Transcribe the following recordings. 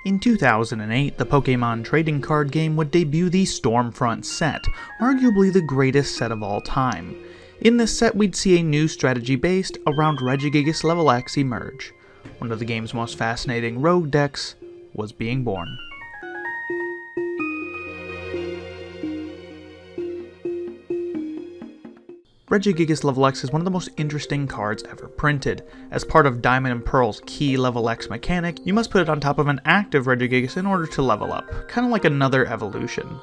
In 2008, the Pokémon trading card game would debut the Stormfront set, arguably the greatest set of all time. In this set, we'd see a new strategy based around Regigigas LV.X emerge. One of the game's most fascinating rogue decks was being born. Regigigas LV.X is one of the most interesting cards ever printed. As part of Diamond and Pearl's key LV.X mechanic, you must put it on top of an active Regigigas in order to level up, kind of like another evolution.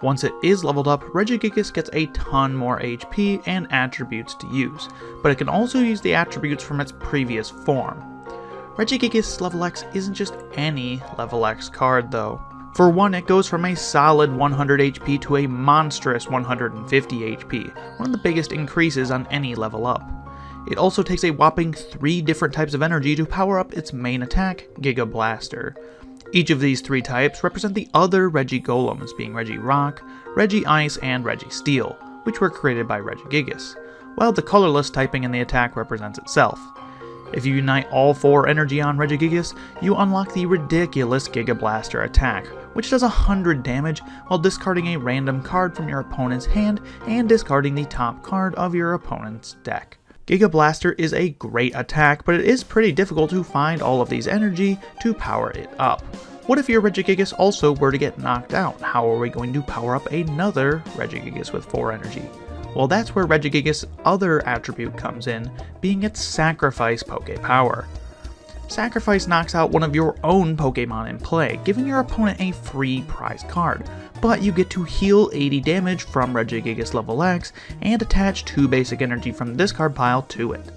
Once it is leveled up, Regigigas gets a ton more HP and attributes to use, but it can also use the attributes from its previous form. Regigigas LV.X isn't just any LV.X card though. For one, it goes from a solid 100 HP to a monstrous 150 HP, one of the biggest increases on any level up. It also takes a whopping 3 different types of energy to power up its main attack, Giga Blaster. Each of these 3 types represent the other Regigolems, being Regirock, Regice, and Registeel, which were created by Regigigas, while the colorless typing in the attack represents itself. If you unite all 4 energy on Regigigas, you unlock the ridiculous Giga Blaster attack, which does 100 damage while discarding a random card from your opponent's hand and discarding the top card of your opponent's deck. Giga Blaster is a great attack, but it is pretty difficult to find all of these energy to power it up. What if your Regigigas also were to get knocked out? How are we going to power up another Regigigas with 4 energy? Well, that's where Regigigas' other attribute comes in, being its Sacrifice Poké Power. Sacrifice knocks out one of your own Pokémon in play, giving your opponent a free prize card, but you get to heal 80 damage from Regigigas LV.X and attach 2 basic energy from the discard pile to it.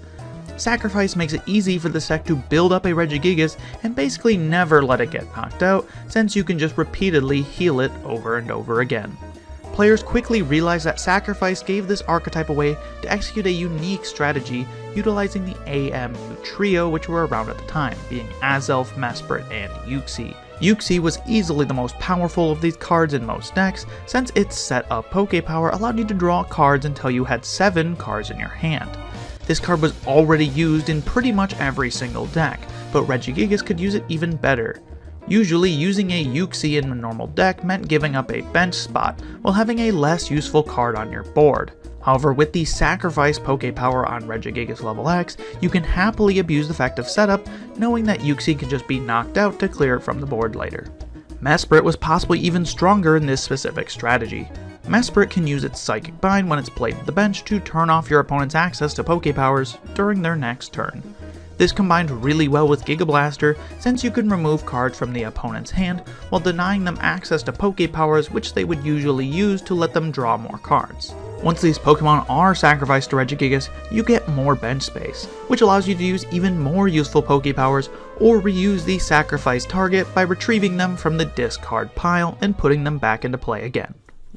Sacrifice makes it easy for this deck to build up a Regigigas and basically never let it get knocked out, since you can just repeatedly heal it over and over again. Players quickly realized that Sacrifice gave this archetype a way to execute a unique strategy utilizing the AMU trio which were around at the time, being Azelf, Mesprit, and Uxie. Uxie was easily the most powerful of these cards in most decks, since its set up Poké Power allowed you to draw cards until you had 7 cards in your hand. This card was already used in pretty much every single deck, but Regigigas could use it even better. Usually, using a Uxie in a normal deck meant giving up a bench spot, while having a less useful card on your board. However, with the Sacrifice Poké Power on Regigigas LV.X, you can happily abuse the fact of setup, knowing that Uxie can just be knocked out to clear it from the board later. Mesprit was possibly even stronger in this specific strategy. Mesprit can use its Psychic Bind when it's played with the bench to turn off your opponent's access to Poké Powers during their next turn. This combined really well with Giga Blaster, since you can remove cards from the opponent's hand while denying them access to Poké Powers which they would usually use to let them draw more cards. Once these Pokemon are sacrificed to Regigigas, you get more bench space, which allows you to use even more useful Poké Powers or reuse the sacrificed target by retrieving them from the discard pile and putting them back into play again.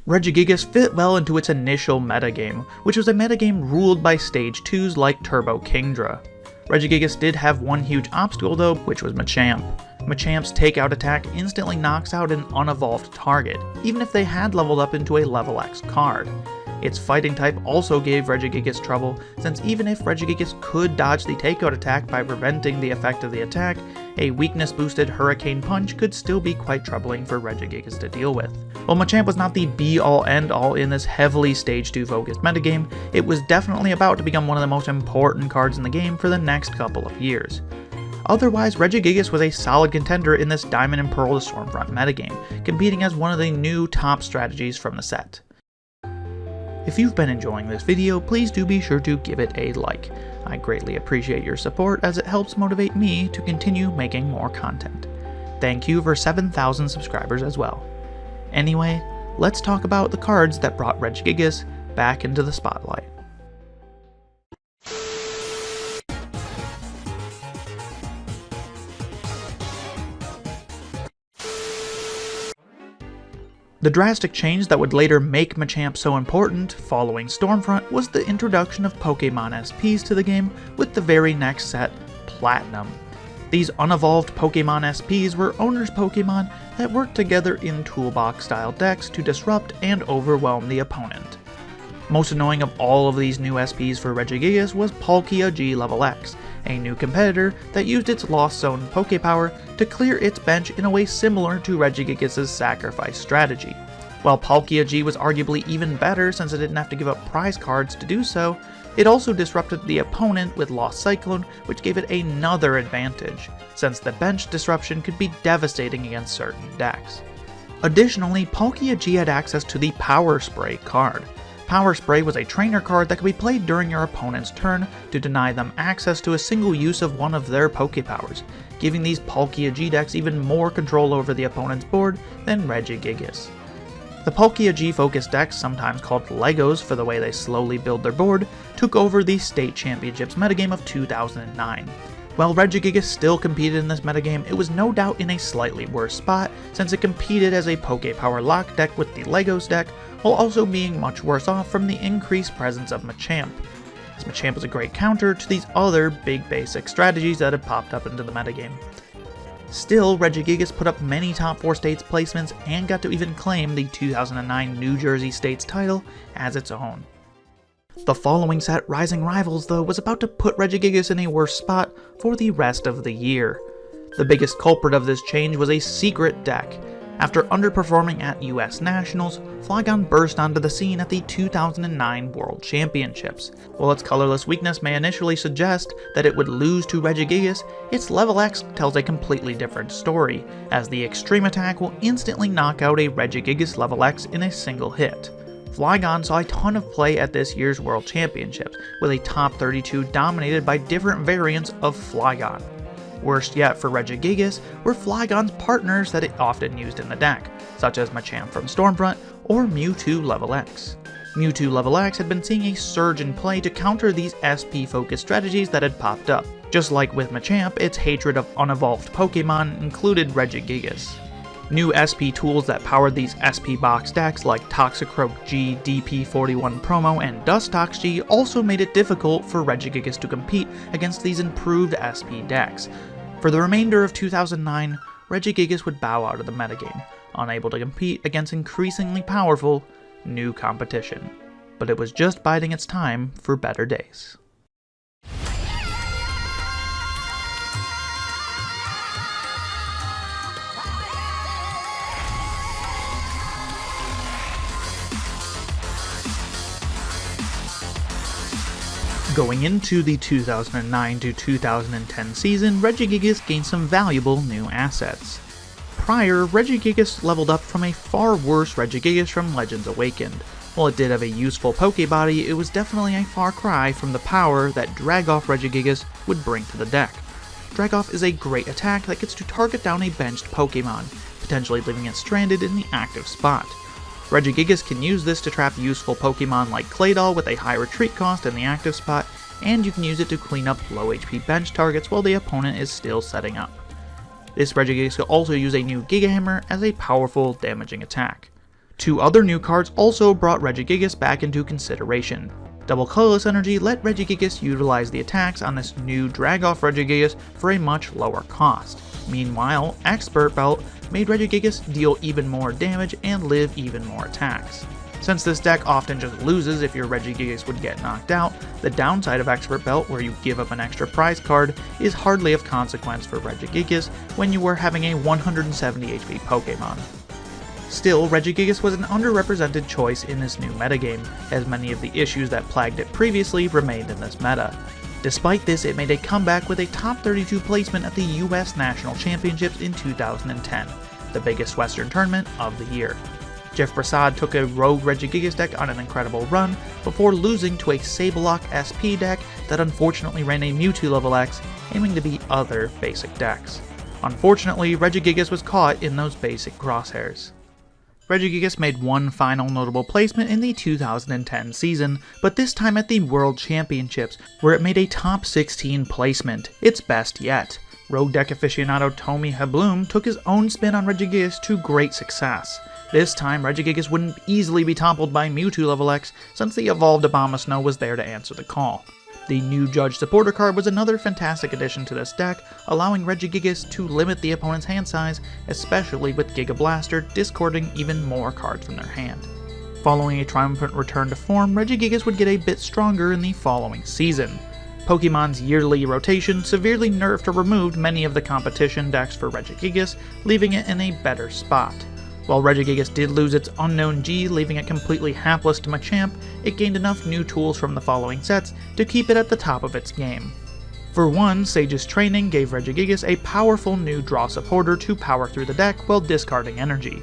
Regigigas fit well into its initial metagame, which was a metagame ruled by Stage 2s like Turbo Kingdra. Regigigas did have one huge obstacle though, which was Machamp. Machamp's takeout attack instantly knocks out an unevolved target, even if they had leveled up into a LV.X card. Its fighting type also gave Regigigas trouble, since even if Regigigas could dodge the takeout attack by preventing the effect of the attack, a weakness-boosted Hurricane Punch could still be quite troubling for Regigigas to deal with. While Machamp was not the be-all end-all in this heavily Stage 2 focused metagame, it was definitely about to become one of the most important cards in the game for the next couple of years. Otherwise, Regigigas was a solid contender in this Diamond and Pearl to Stormfront metagame, competing as one of the new top strategies from the set. If you've been enjoying this video, please do be sure to give it a like. I greatly appreciate your support as it helps motivate me to continue making more content. Thank you for 7,000 subscribers as well. Anyway, let's talk about the cards that brought Regigigas back into the spotlight. The drastic change that would later make Machamp so important following Stormfront was the introduction of Pokémon SPs to the game with the very next set, Platinum. These unevolved Pokémon SPs were owners' Pokémon that worked together in toolbox-style decks to disrupt and overwhelm the opponent. Most annoying of all of these new SPs for Regigigas was Palkia G LV.X, a new competitor that used its Lost Zone Pokepower to clear its bench in a way similar to Regigigas' sacrifice strategy. While Palkia G was arguably even better since it didn't have to give up prize cards to do so, it also disrupted the opponent with Lost Cyclone, which gave it another advantage, since the bench disruption could be devastating against certain decks. Additionally, Palkia G had access to the Power Spray card. Power Spray was a trainer card that could be played during your opponent's turn to deny them access to a single use of one of their Pokepowers, giving these Palkia G decks even more control over the opponent's board than Regigigas. The Palkia G focused decks, sometimes called Legos for the way they slowly build their board, took over the State Championships metagame of 2009. While Regigigas still competed in this metagame, it was no doubt in a slightly worse spot since it competed as a Pokepower lock deck with the Legos deck, while also being much worse off from the increased presence of Machamp. As Machamp was a great counter to these other big basic strategies that had popped up into the metagame. Still, Regigigas put up many top 4 states placements and got to even claim the 2009 New Jersey States title as its own. The following set, Rising Rivals, though, was about to put Regigigas in a worse spot for the rest of the year. The biggest culprit of this change was a secret deck. After underperforming at US Nationals, Flygon burst onto the scene at the 2009 World Championships. While its colorless weakness may initially suggest that it would lose to Regigigas, its level X tells a completely different story, as the extreme attack will instantly knock out a Regigigas level X in a single hit. Flygon saw a ton of play at this year's World Championships, with a top 32 dominated by different variants of Flygon. Worst yet for Regigigas were Flygon's partners that it often used in the deck, such as Machamp from Stormfront or Mewtwo level X. Mewtwo level X had been seeing a surge in play to counter these SP-focused strategies that had popped up. Just like with Machamp, its hatred of unevolved Pokemon included Regigigas. New SP tools that powered these SP box decks like Toxicroak G, DP41 Promo, and Dustox G also made it difficult for Regigigas to compete against these improved SP decks. For the remainder of 2009, Regigigas would bow out of the metagame, unable to compete against increasingly powerful new competition. But it was just biding its time for better days. Going into the 2009 to 2010 season, Regigigas gained some valuable new assets. Prior, Regigigas leveled up from a far worse Regigigas from Legends Awakened. While it did have a useful Pokebody, it was definitely a far cry from the power that Dragoff Regigigas would bring to the deck. Dragoff is a great attack that gets to target down a benched Pokemon, potentially leaving it stranded in the active spot. Regigigas can use this to trap useful Pokemon like Claydol with a high retreat cost in the active spot, and you can use it to clean up low HP bench targets while the opponent is still setting up. This Regigigas can also use a new Giga Hammer as a powerful damaging attack. 2 other new cards also brought Regigigas back into consideration. Double Colorless Energy let Regigigas utilize the attacks on this new Dragoff Regigigas for a much lower cost. Meanwhile, Expert Belt made Regigigas deal even more damage and live even more attacks. Since this deck often just loses if your Regigigas would get knocked out, the downside of Expert Belt, where you give up an extra prize card, is hardly of consequence for Regigigas when you were having a 170 HP Pokemon. Still, Regigigas was an underrepresented choice in this new metagame, as many of the issues that plagued it previously remained in this meta. Despite this, it made a comeback with a top 32 placement at the US National Championships in 2010, the biggest Western tournament of the year. Jeff Prasad took a rogue Regigigas deck on an incredible run before losing to a Sableye SP deck that unfortunately ran a Mewtwo level X, aiming to beat other basic decks. Unfortunately, Regigigas was caught in those basic crosshairs. Regigigas made one final notable placement in the 2010 season, but this time at the World Championships, where it made a top 16 placement, its best yet. Rogue deck aficionado Tommy Hebloom took his own spin on Regigigas to great success. This time, Regigigas wouldn't easily be toppled by Mewtwo level X, since the evolved Abomasnow was there to answer the call. The new Judge Supporter card was another fantastic addition to this deck, allowing Regigigas to limit the opponent's hand size, especially with Giga Blaster discording even more cards from their hand. Following a triumphant return to form, Regigigas would get a bit stronger in the following season. Pokemon's yearly rotation severely nerfed or removed many of the competition decks for Regigigas, leaving it in a better spot. While Regigigas did lose its Unknown G, leaving it completely hapless to Machamp, it gained enough new tools from the following sets to keep it at the top of its game. For one, Sage's training gave Regigigas a powerful new draw supporter to power through the deck while discarding energy.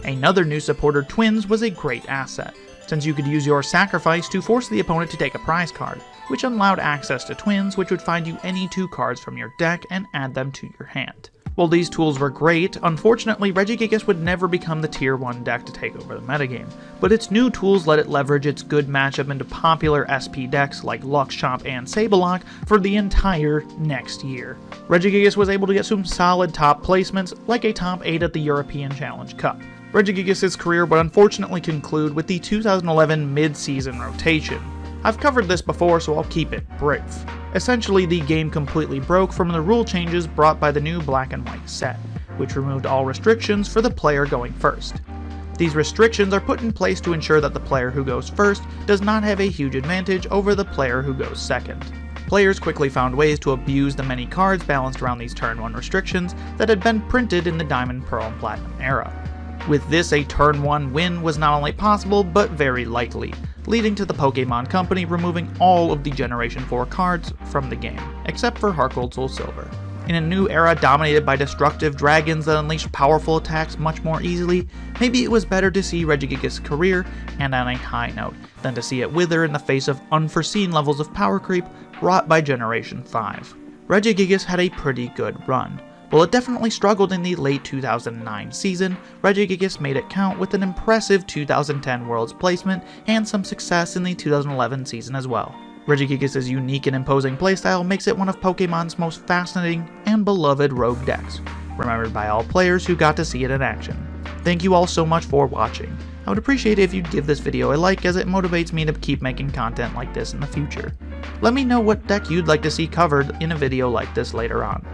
Another new supporter, Twins, was a great asset, since you could use your sacrifice to force the opponent to take a prize card, which allowed access to Twins, which would find you any 2 cards from your deck and add them to your hand. While these tools were great, unfortunately Regigigas would never become the tier 1 deck to take over the metagame, but its new tools let it leverage its good matchup into popular SP decks like Luxchomp and Sableye for the entire next year. Regigigas was able to get some solid top placements, like a top 8 at the European Challenge Cup. Regigigas' career would unfortunately conclude with the 2011 mid-season rotation. I've covered this before, so I'll keep it brief. Essentially, the game completely broke from the rule changes brought by the new black and white set, which removed all restrictions for the player going first. These restrictions are put in place to ensure that the player who goes first does not have a huge advantage over the player who goes second. Players quickly found ways to abuse the many cards balanced around these turn 1 restrictions that had been printed in the Diamond, Pearl, and Platinum era. With this, a turn 1 win was not only possible, but very likely, leading to the Pokémon Company removing all of the Generation 4 cards from the game, except for Heart Gold Soul Silver. In a new era dominated by destructive dragons that unleash powerful attacks much more easily, maybe it was better to see Regigigas' career end on a high note, than to see it wither in the face of unforeseen levels of power creep wrought by Generation 5. Regigigas had a pretty good run. While it definitely struggled in the late 2009 season, Regigigas made it count with an impressive 2010 Worlds placement and some success in the 2011 season as well. Regigigas' unique and imposing playstyle makes it one of Pokemon's most fascinating and beloved rogue decks, remembered by all players who got to see it in action. Thank you all so much for watching. I would appreciate it if you'd give this video a like, as it motivates me to keep making content like this in the future. Let me know what deck you'd like to see covered in a video like this later on.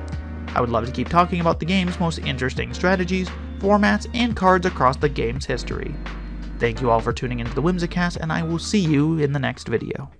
I would love to keep talking about the game's most interesting strategies, formats, and cards across the game's history. Thank you all for tuning into the Whimsicast, and I will see you in the next video.